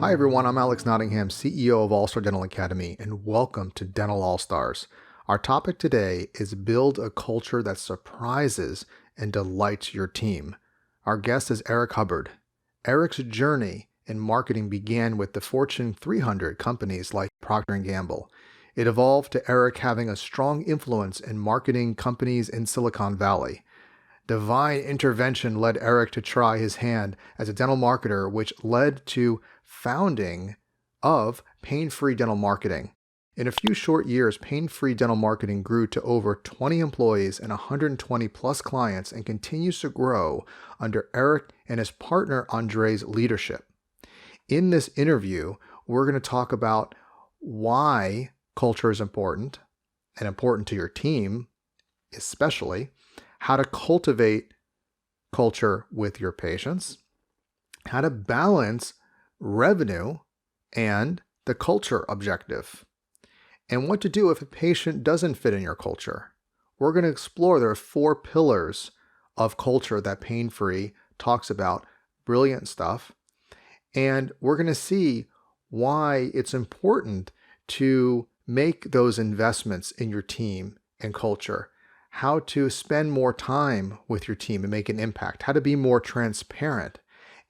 Hi everyone, I'm Alex Nottingham, CEO of All Star Dental Academy, and welcome to Dental All Stars. Our topic today is build a culture that surprises and delights your team. Our guest is Eric Hubbard. Eric's journey in marketing began with the Fortune 300 companies like Procter & Gamble. It evolved to Eric having a strong influence in marketing companies in Silicon Valley. Divine intervention led Eric to try his hand as a dental marketer, which led to founding of Pain-Free Dental Marketing. In a few short years, Pain-Free Dental Marketing grew to over 20 employees and 120 plus clients and continues to grow under Eric and his partner Andre's leadership. In this interview, we're going to talk about why culture is important and important to your team, especially how to cultivate culture with your patients, how to balance revenue and the culture objective, and what to do if a patient doesn't fit in your culture. We're going to explore there are 4 pillars of culture that Pain-Free talks about, brilliant stuff, and we're going to see why it's important to make those investments in your team and culture, how to spend more time with your team and make an impact, how to be more transparent.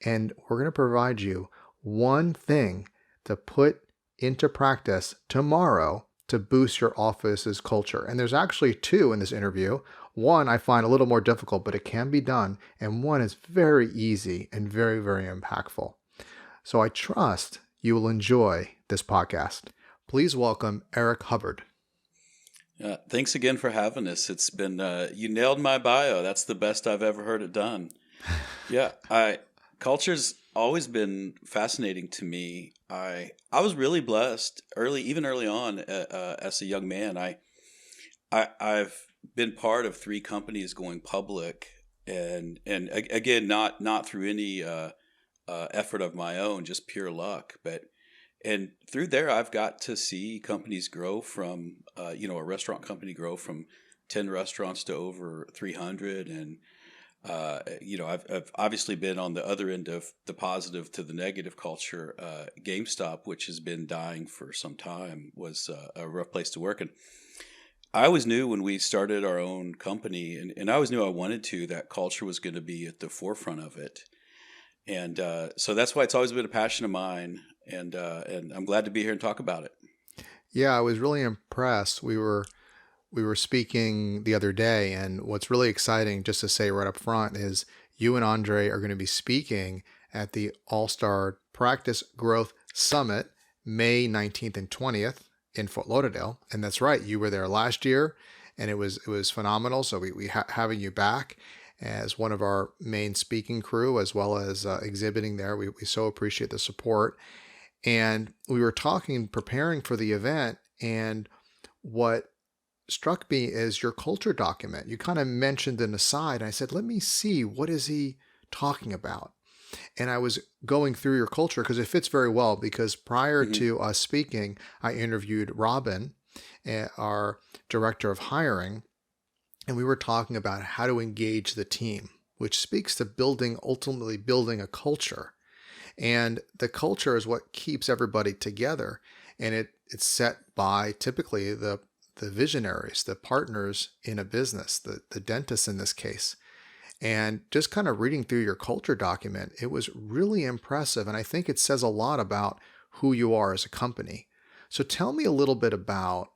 And we're going to provide you one thing to put into practice tomorrow to boost your office's culture. And there's actually 2 in this interview. One I find a little more difficult, but it can be done. And one is very easy and very, very impactful. So I trust you will enjoy this podcast. Please welcome Eric Hubbard. Thanks again for having us. It's been, you nailed my bio. That's the best I've ever heard it done. Culture's always been fascinating to me. I was really blessed even early on, as a young man. I've been part of 3 companies going public, and again, not through any effort of my own, just pure luck, and through there, I've got to see companies grow from, a restaurant company grow from 10 restaurants to over 300. And, I've obviously been on the other end of the positive to the negative culture. GameStop, which has been dying for some time, was a rough place to work. And I always knew when we started our own company, and I always knew I wanted that culture was going to be at the forefront of it. And so that's why it's always been a passion of mine. And I'm glad to be here and talk about it. Yeah, I was really impressed. We were speaking the other day, and what's really exciting, just to say right up front, is you and Andre are going to be speaking at the All-Star Practice Growth Summit, May 19th and 20th in Fort Lauderdale. And that's right, you were there last year, and it was phenomenal. So we having you back as one of our main speaking crew, as well as exhibiting there. We so appreciate the support. And we were preparing for the event, and what struck me is your culture document. You kind of mentioned an aside, and I said, let me see, what is he talking about? And I was going through your culture because it fits very well, because prior to us speaking, I interviewed Robin, our director of hiring, and we were talking about how to engage the team, which speaks to ultimately building a culture. And the culture is what keeps everybody together. And it's set by typically the visionaries, the partners in a business, the dentists in this case. And just kind of reading through your culture document, it was really impressive. And I think it says a lot about who you are as a company. So tell me a little bit about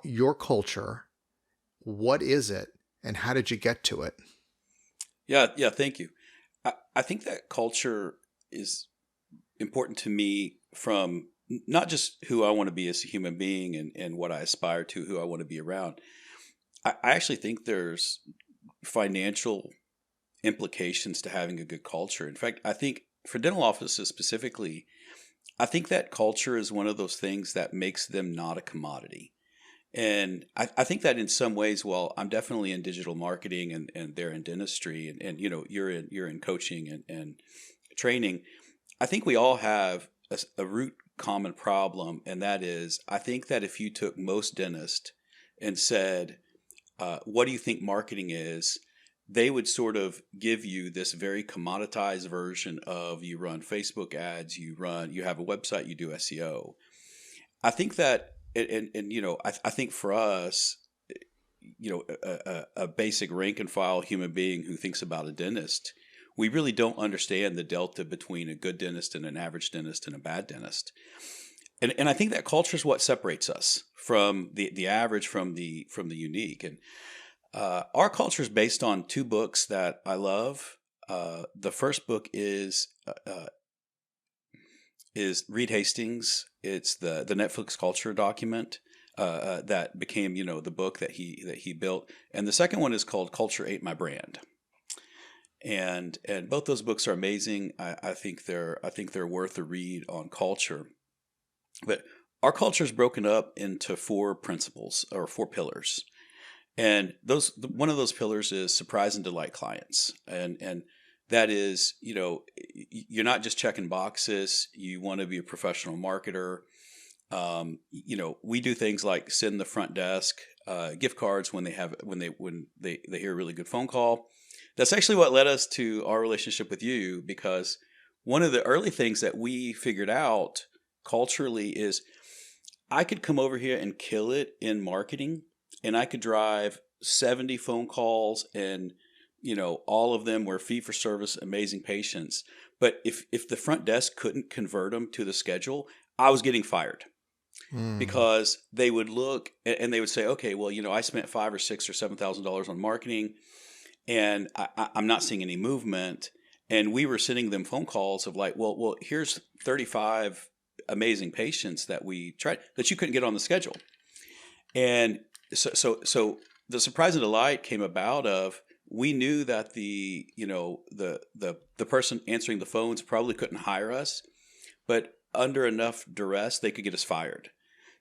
your culture. What is it, and how did you get to it? Yeah, thank you. I think that culture is important to me from not just who I want to be as a human being and what I aspire to, who I want to be around. I actually think there's financial implications to having a good culture. In fact, I think for dental offices specifically, I think that culture is one of those things that makes them not a commodity. And I think that in some ways, while I'm definitely in digital marketing and they're in dentistry and you're in coaching and training, I think we all have a root common problem, and that is, I think that if you took most dentists and said, what do you think marketing is? they would sort of give you this very commoditized version of you run Facebook ads, you have a website, you do SEO. I think that, and I think for us, a basic rank and file human being who thinks about a dentist, we really don't understand the delta between a good dentist and an average dentist and a bad dentist. And I think that culture is what separates us from the average, from the unique. And our culture is based on two books that I love. The first book is Reed Hastings. It's the Netflix culture document that became the book that he built. And the second one is called Culture Ate My Brand. And both those books are amazing. I think they're worth a read on culture. But our culture is broken up into four principles or four pillars. And one of those pillars is surprise and delight clients. And that is, you're not just checking boxes. You want to be a professional marketer. We do things like send the front desk gift cards when they hear a really good phone call. That's actually what led us to our relationship with you, because one of the early things that we figured out culturally is I could come over here and kill it in marketing, and I could drive 70 phone calls, and all of them were fee for service, amazing patients. But if the front desk couldn't convert them to the schedule, I was getting fired. Because they would look and they would say, okay, well, I spent $5,000 or $6,000 or $7,000 on marketing, and I'm not seeing any movement. And we were sending them phone calls of like, well, here's 35 amazing patients that we tried that you couldn't get on the schedule. And so the surprise and delight came about of, we knew that the person answering the phones probably couldn't hire us, but under enough duress, they could get us fired.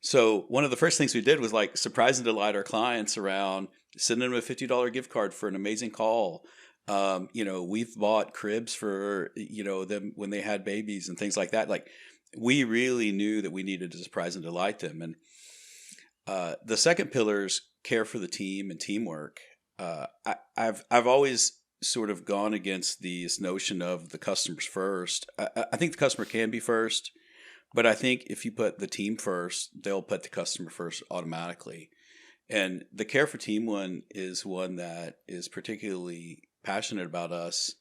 So one of the first things we did was like surprise and delight our clients around sending them a $50 gift card for an amazing call. We've bought cribs for, them when they had babies and things like that. Like, we really knew that we needed to surprise and delight them. And the second pillar is care for the team and teamwork. I've always sort of gone against this notion of the customer's first. I think the customer can be first, but I think if you put the team first, they'll put the customer first automatically. And the care for team one is one that is particularly passionate about us.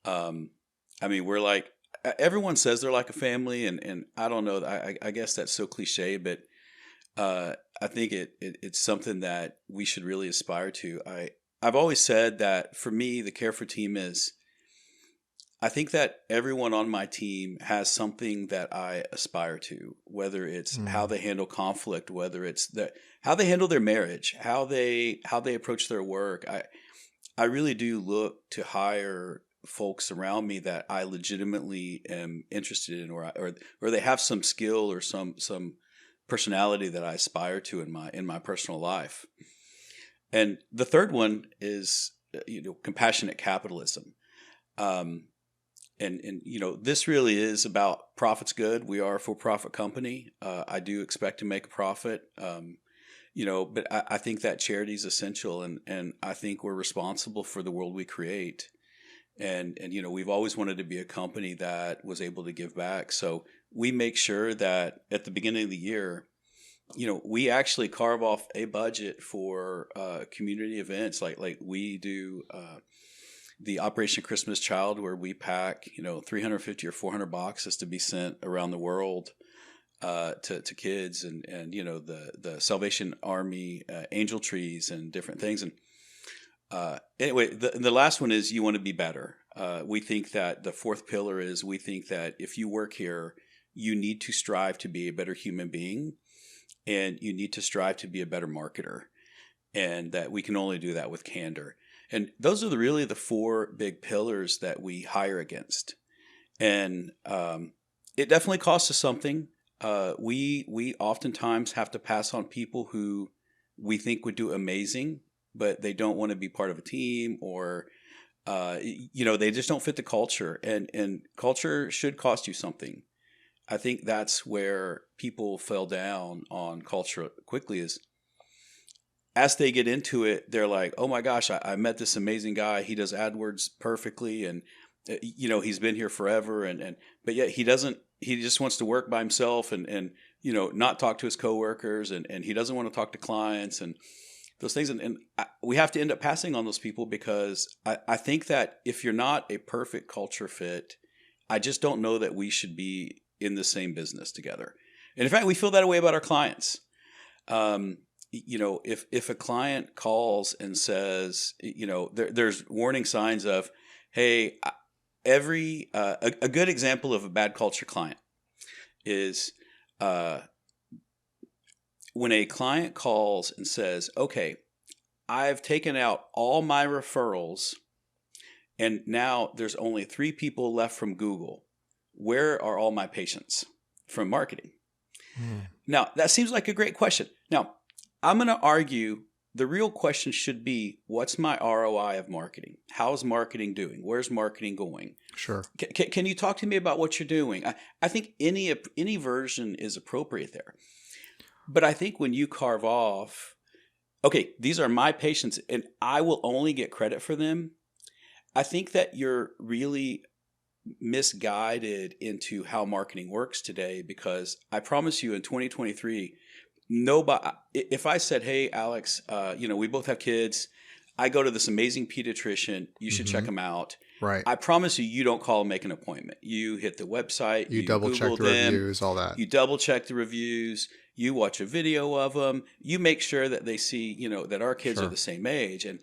We're like, everyone says they're like a family, and I don't know, I guess that's so cliche, but I think it's something that we should really aspire to. I've always said that for me, the care for team is, I think that everyone on my team has something that I aspire to, whether it's how they handle conflict, whether it's how they handle their marriage, how they approach their work. I really do look to hire folks around me that I legitimately am interested in, or they have some skill or some personality that I aspire to in my personal life. And the third one is compassionate capitalism. And this really is about profit's good. We are a for-profit company. I do expect to make a profit. But I think that charity is essential, and I think we're responsible for the world we create. And we've always wanted to be a company that was able to give back. So we make sure that at the beginning of the year, we actually carve off a budget for community events, like we do the Operation Christmas Child, where we pack 350 or 400 boxes to be sent around the world to kids, and the Salvation Army angel trees and different things. And anyway, the last one is you want to be better. We think that the fourth pillar is, we think that if you work here, you need to strive to be a better human being, and you need to strive to be a better marketer, and that we can only do that with candor. And those are really the four big pillars that we hire against. And it definitely costs us something. We oftentimes have to pass on people who we think would do amazing, but they don't want to be part of a team, or they just don't fit the culture. And culture should cost you something. I think that's where people fell down on culture quickly, is as they get into it, they're like, oh my gosh, I met this amazing guy. He does AdWords perfectly. And, he's been here forever. But yet he just wants to work by himself and not talk to his coworkers, and he doesn't want to talk to clients and those things. We have to end up passing on those people, because I think that if you're not a perfect culture fit, I just don't know that we should be in the same business together. And in fact, we feel that way about our clients. If a client calls and says, there's warning signs of, hey, a good example of a bad culture client is when a client calls and says, okay, I've taken out all my referrals and now there's only 3 people left from Google. Where are all my patients from marketing? Now, that seems like a great question. Now, I'm going to argue the real question should be, what's my ROI of marketing? How's marketing doing? Where's marketing going? Sure. Can you talk to me about what you're doing? I think any version is appropriate there. But I think when you carve off, okay, these are my patients and I will only get credit for them, I think that you're really misguided into how marketing works today, because I promise you in 2023, nobody, if I said, hey, Alex, we both have kids. I go to this amazing pediatrician. You should check him out. Right. I promise you don't call and make an appointment. You hit the website. You double check the reviews, all that. You double check the reviews. You watch a video of them. You make sure that they see, that our kids are the same age. And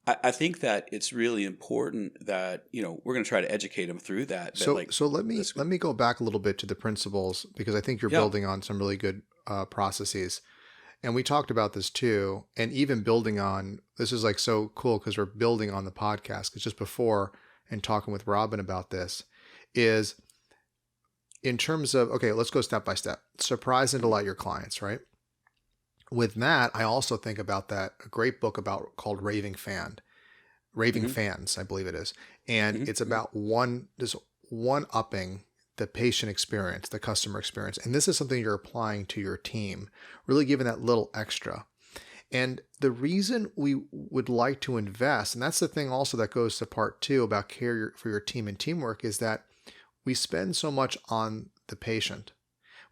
I think that it's really important that, we're going to try to educate them through that. So let me go back a little bit to the principles, because I think you're building on some really good processes. And we talked about this too. And even building on, this is like so cool because we're building on the podcast. Because just before and talking with Robin about this is in terms of, okay, let's go step by step. Surprise and delight your clients, right? With that, I also think about a great book called Raving Fans, I believe it is. And it's about one-upping the patient experience, the customer experience. And this is something you're applying to your team, really giving that little extra. And the reason we would like to invest, and that's the thing also that goes to part 2 about care for your team and teamwork, is that we spend so much on the patient.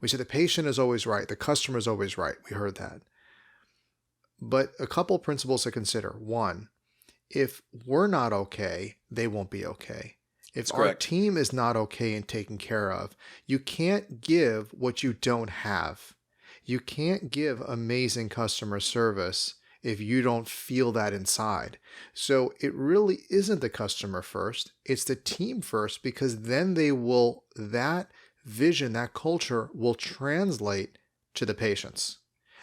We say the patient is always right. The customer is always right. We heard that. But a couple principles to consider. 1, if we're not okay, they won't be okay. If our team is not okay and taken care of, you can't give what you don't have. You can't give amazing customer service if you don't feel that inside. So it really isn't the customer first. It's the team first, because then that vision, that culture will translate to the patients.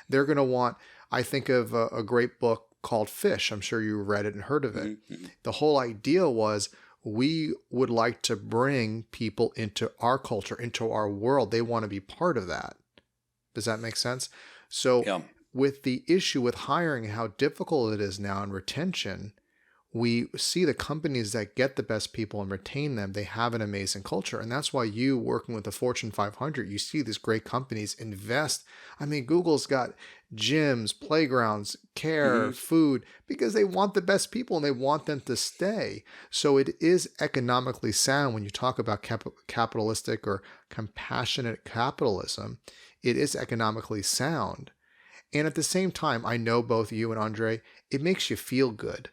They're going to want, I think of a great book called Fish. I'm sure you read it and heard of it. The whole idea was we would like to bring people into our culture, into our world. They want to be part of that. Does that make sense? So with the issue with hiring and how difficult it is now in retention, we see the companies that get the best people and retain them, they have an amazing culture. And that's why you, working with the Fortune 500, you see these great companies invest. I mean, Google's got gyms, playgrounds, care, food, because they want the best people and they want them to stay. So it is economically sound when you talk about capitalistic or compassionate capitalism. It is economically sound. And at the same time, I know both you and Andre, it makes you feel good.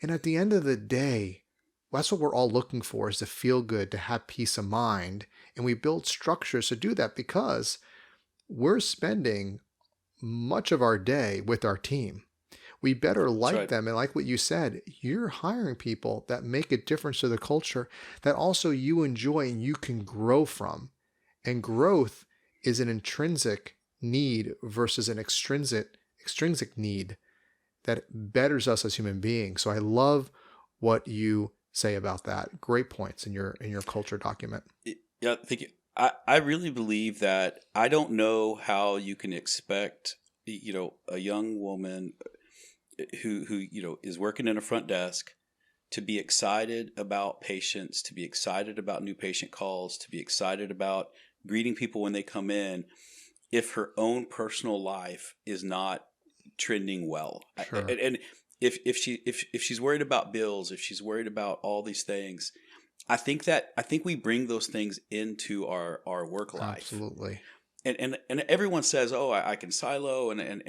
And at the end of the day, that's what we're all looking for, is to feel good, to have peace of mind. And we build structures to do that because we're spending much of our day with our team. We better like them. And like what you said, you're hiring people that make a difference to the culture that also you enjoy and you can grow from. And growth is an intrinsic need versus an extrinsic need that betters us as human beings. So I love what you say about that. Great points in your culture document. Yeah, thank you. I really believe that I don't know how you can expect, a young woman who is working in a front desk to be excited about patients, to be excited about new patient calls, to be excited about greeting people when they come in, if her own personal life is not trending well. Sure. And if she's worried about bills, if she's worried about all these things, I think we bring those things into our work life. Absolutely. And everyone says, "Oh, I can silo and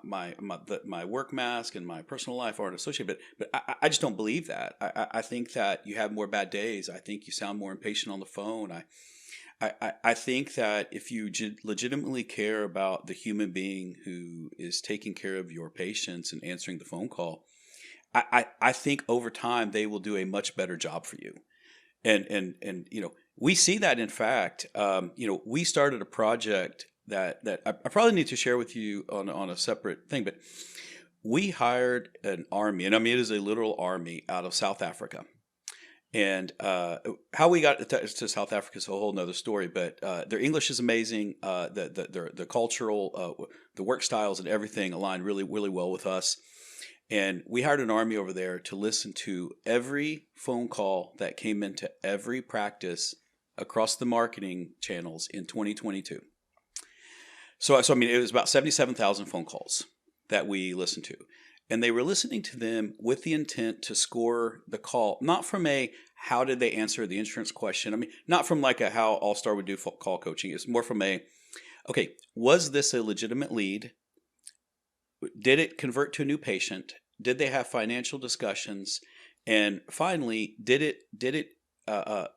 my work mask and my personal life aren't associated." But I just don't believe that. I think that you have more bad days. I think you sound more impatient on the phone. I think that if you legitimately care about the human being who is taking care of your patients and answering the phone call, I think over time they will do a much better job for you. And we see that. In fact, we started a project that I probably need to share with you on a separate thing, but we hired an army, and I mean it is a literal army out of South Africa. And how we got to South Africa is a whole nother story. But their English is amazing. The cultural, the work styles, and everything align really, really well with us. And we hired an army over there to listen to every phone call that came into every practice across the marketing channels in 2022. So I mean, it was about 77,000 phone calls that we listened to. And they were listening to them with the intent to score the call, not from a how did they answer the insurance question. I mean, not from like a how All-Star would do call coaching. It's more from a, okay, was this a legitimate lead? Did it convert to a new patient? Did they have financial discussions? And finally, did it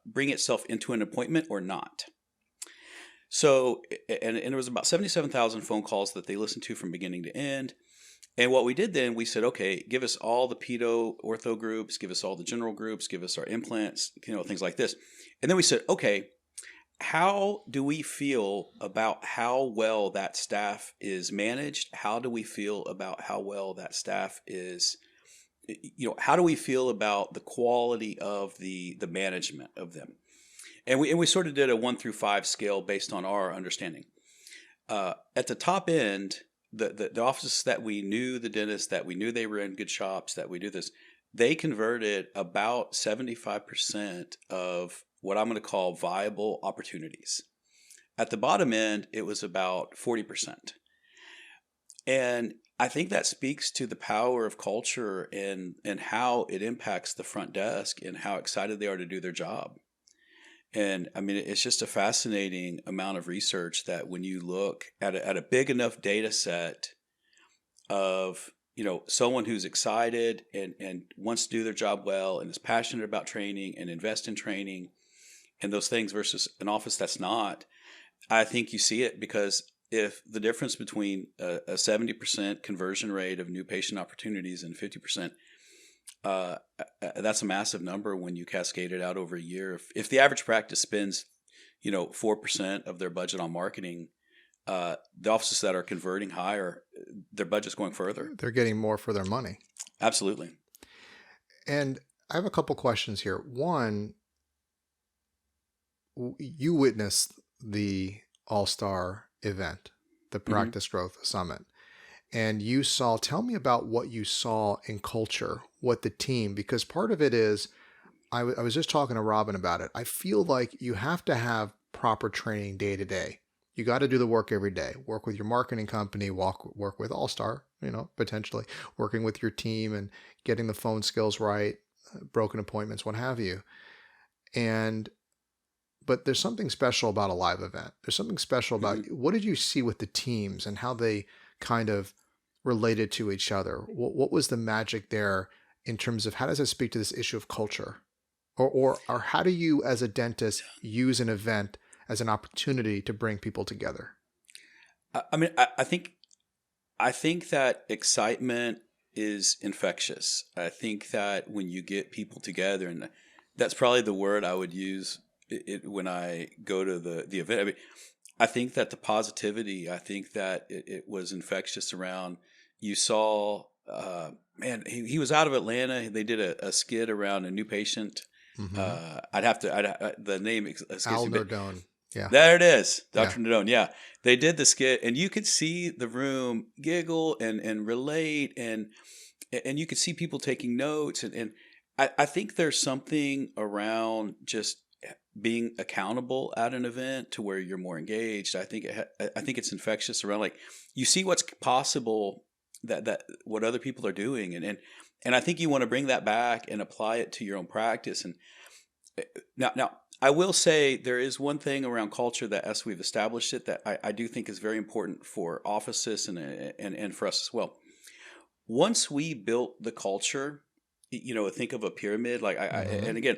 bring itself into an appointment or not? So, and it was about 77,000 phone calls that they listened to from beginning to end. And what we did then, we said, okay, give us all the pedo ortho groups, give us all the general groups, give us our implants, things like this. And then we said, okay, how do we feel about how well that staff is managed? How do we feel about how well that staff is, how do we feel about the quality of the management of them? And we sort of did a 1 through 5 scale based on our understanding. At the top end, the offices that we knew, the dentists that we knew they were in good shops, that we do this, they converted about 75% of what I'm going to call viable opportunities. At the bottom end, it was about 40%. And I think that speaks to the power of culture and how it impacts the front desk and how excited they are to do their job. And I mean, it's just a fascinating amount of research that when you look at a big enough data set of, someone who's excited and wants to do their job well and is passionate about training and invest in training and those things versus an office that's not, I think you see it because if the difference between a 70% conversion rate of new patient opportunities and 50%, that's a massive number when you cascade it out over a year. If the average practice spends, 4% of their budget on marketing, the offices that are converting higher, their budget's going further. They're getting more for their money. Absolutely. And I have a couple questions here. One, you witnessed the All-Star event, the Practice Growth Summit, and tell me about what you saw in culture, what the team, because part of it is, I was just talking to Robin about it. I feel like you have to have proper training day to day. You got to do the work every day. Work with your marketing company, work with All-Star, potentially working with your team and getting the phone skills right, broken appointments, what have you. But there's something special about a live event. There's something special about what did you see with the teams and how they kind of related to each other? What was the magic there in terms of how does it speak to this issue of culture? Or how do you as a dentist use an event as an opportunity to bring people together? I mean, I think that excitement is infectious. I think that when you get people together, and that's probably the word I would use when I go to the event. I mean, I think that the positivity, I think that it was infectious around, you saw, he was out of Atlanta. They did a skit around a new patient. The name escapes Al me. Nardone. Yeah. There it is. Dr. Nardone. Yeah. They did the skit and you could see the room giggle and relate and you could see people taking notes. And I think there's something around just being accountable at an event to where you're more engaged. I think I think it's infectious around like you see what's possible that what other people are doing, and I think you want to bring that back and apply it to your own practice. And now I will say there is one thing around culture that as we've established it that I do think is very important for offices and for us as well. Once we built the culture, think of a pyramid. Like Mm-hmm. and again,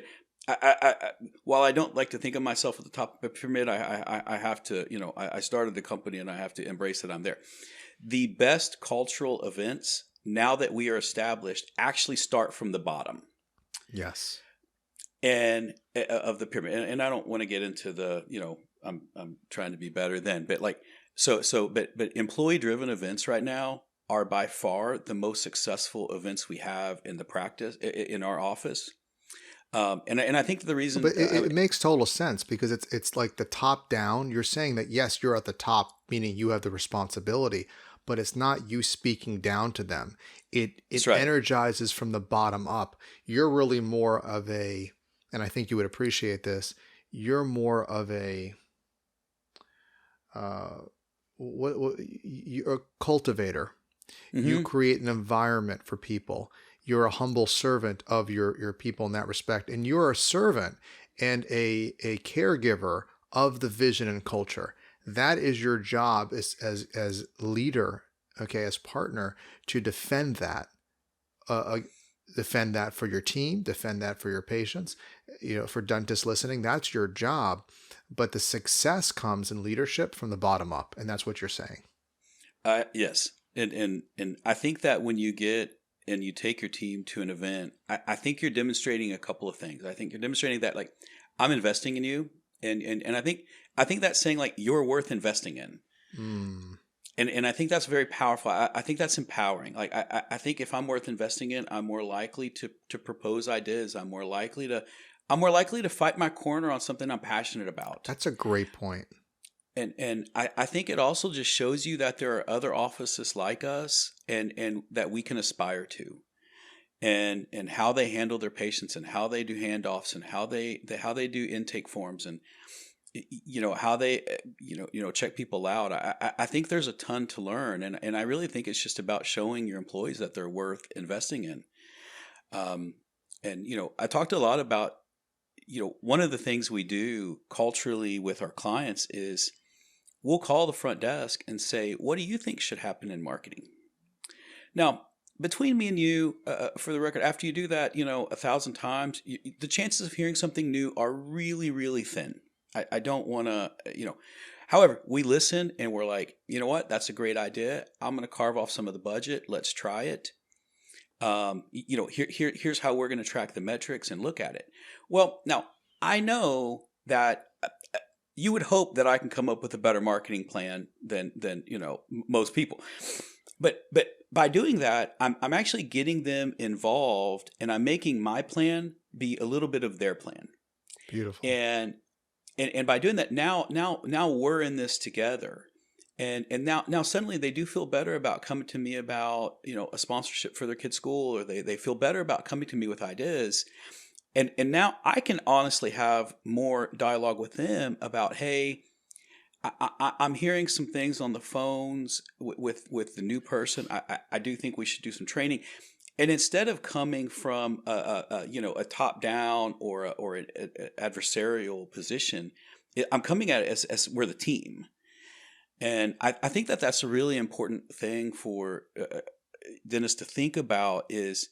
while I don't like to think of myself at the top of the pyramid, I have to, I started the company and I have to embrace that I'm there. The best cultural events, now that we are established, actually start from the bottom Yes. and of the pyramid. And I don't want to get into the, I'm trying to be better then, but like, but employee driven events right now are by far the most successful events we have in the practice in our office. And I think the reason, But it makes total sense because it's like the top down. You're saying that yes, you're at the top, meaning you have the responsibility, but it's not you speaking down to them. It that's right. energizes from the bottom up. You're really more of a, and I think you would appreciate this. You're more of a uh, what you're a cultivator. You Hmm. create an environment for people. You're a humble servant of your people in that respect, and you're a servant and a caregiver of the vision and culture. That is your job as leader, okay, as partner, to defend that, uh, uh, defend that for your team, defend that for your patients, for dentists listening. That's your job, but the success comes in leadership from the bottom up, and that's what you're saying. Yes, and I think that when you get and you take your team to an event, I think you're demonstrating a couple of things. I think you're demonstrating that like I'm investing in you, and I think that's saying like you're worth investing in, Mm. and I think that's very powerful. I think that's empowering. Like I think if I'm worth investing in, I'm more likely to propose ideas. I'm more likely to fight my corner on something I'm passionate about. That's a great point. And I think it also just shows you that there are other offices like us and that we can aspire to and how they handle their patients and how they do handoffs and how they do intake forms and how they check people out. I think there's a ton to learn and I really think it's just about showing your employees that they're worth investing in. um, and I talked a lot about one of the things we do culturally with our clients is we'll call the front desk and say, what do you think should happen in marketing? Now, between me and you, for the record, after you do that, 1,000 times, the chances of hearing something new are really, really thin. I don't want to. However, we listen and we're like, you know what? That's a great idea. I'm going to carve off some of the budget. Let's try it. Here's how we're going to track the metrics and look at it. Well, now I know that you would hope that I can come up with a better marketing plan than most people. But by doing that, I'm actually getting them involved, and I'm making my plan be a little bit of their plan. Beautiful. And by doing that, now we're in this together. And now suddenly they do feel better about coming to me about a sponsorship for their kid's school, or they feel better about coming to me with ideas. And now I can honestly have more dialogue with them about, hey, I'm hearing some things on the phones with the new person. I do think we should do some training. And instead of coming from a top down or an adversarial position, I'm coming at it as we're the team. And I think that that's a really important thing for dentists to think about is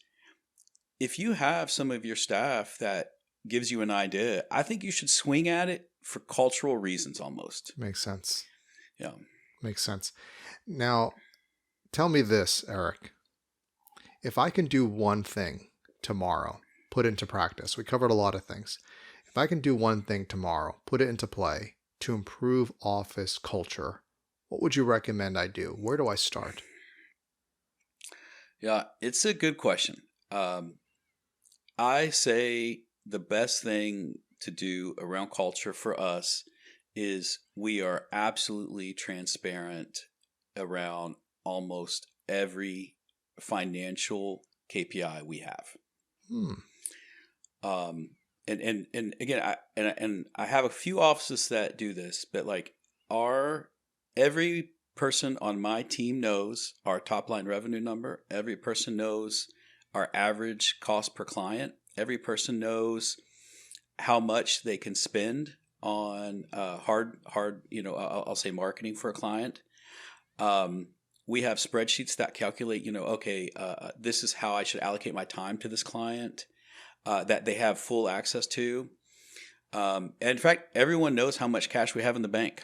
if you have some of your staff that gives you an idea, I think you should swing at it for cultural reasons almost. Makes sense. Yeah. Makes sense. Now, tell me this, Eric. If I can do one thing tomorrow, put into practice, we covered a lot of things. If I can do one thing tomorrow, put it into play to improve office culture, what would you recommend I do? Where do I start? Yeah, it's a good question. I say the best thing to do around culture for us is we are absolutely transparent around almost every financial KPI we have. Hmm. Um, and again, I have a few offices that do this, but like every person on my team knows our top line revenue number. Every person knows our average cost per client. Every person knows how much they can spend on hard, I'll say marketing for a client. We have spreadsheets that calculate, this is how I should allocate my time to this client that they have full access to. And in fact, everyone knows how much cash we have in the bank.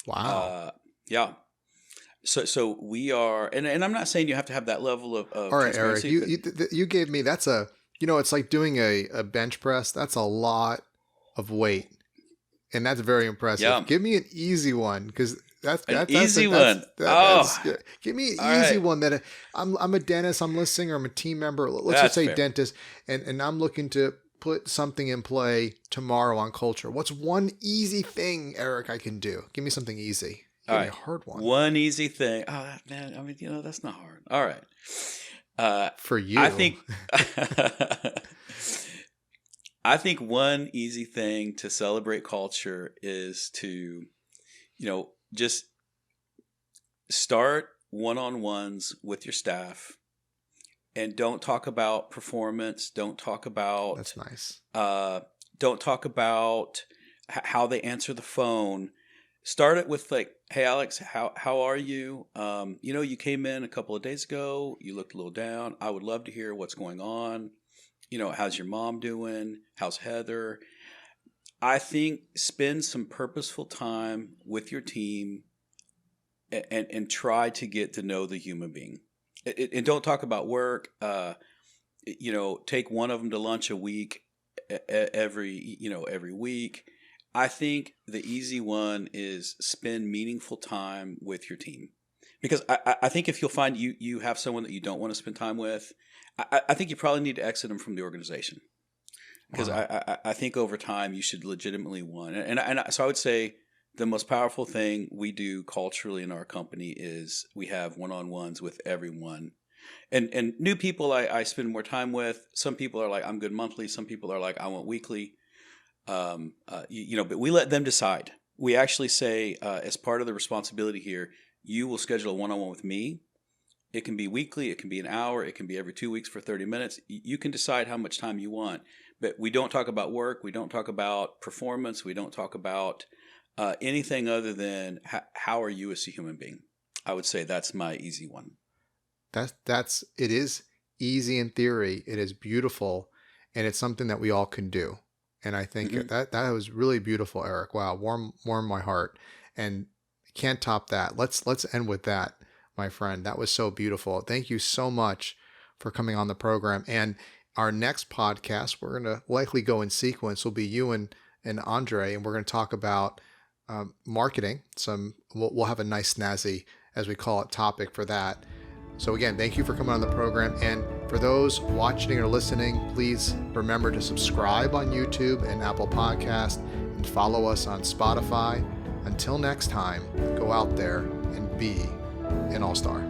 Wow. Yeah. So we are, and I'm not saying you have to have that level of all right, Eric, you gave me, that's it's like doing a bench press. That's a lot of weight. And that's very impressive. Yeah. Give me an easy one, because that's easy one. Give me an easy one that I'm a dentist, I'm listening, or I'm a team member. Let's just say fair. Dentist, and I'm looking to put something in play tomorrow on culture. What's one easy thing, Eric, I can do? Give me something easy. Give me a hard one. One easy thing. Oh man, I mean, that's not hard. All right. For you, I think. I think one easy thing to celebrate culture is to, just start one-on-ones with your staff, and don't talk about performance. Don't talk about, that's nice. Don't talk about how they answer the phone. Start it with like, hey, Alex, how are you? You came in a couple of days ago. You looked a little down. I would love to hear what's going on. How's your mom doing? How's Heather? I think spend some purposeful time with your team and try to get to know the human being. And don't talk about work. Take one of them to lunch a week, every week. I think the easy one is spend meaningful time with your team. Because I think if you'll find you have someone that you don't want to spend time with, I think you probably need to exit them from the organization, because I think over time you should legitimately want. So I would say the most powerful thing we do culturally in our company is we have one-on-ones with everyone. And new people I spend more time with. Some people are like, I'm good monthly. Some people are like, I want weekly. But we let them decide. We actually say, as part of the responsibility here, you will schedule a one-on-one with me. It can be weekly, it can be an hour, it can be every 2 weeks for 30 minutes. You can decide how much time you want. But we don't talk about work, we don't talk about performance, we don't talk about anything other than how are you as a human being. I would say that's my easy one. It is easy in theory, it is beautiful, and it's something that we all can do. And I think that was really beautiful, Eric. Wow, warm my heart. And can't top that. Let's end with that, my friend. That was so beautiful. Thank you so much for coming on the program. And our next podcast, we're going to likely go in sequence, will be you and Andre, and we're going to talk about marketing. We'll have a nice snazzy, as we call it, topic for that. So again, thank you for coming on the program. And for those watching or listening, please remember to subscribe on YouTube and Apple Podcast, and follow us on Spotify. Until next time, go out there and be an all-star.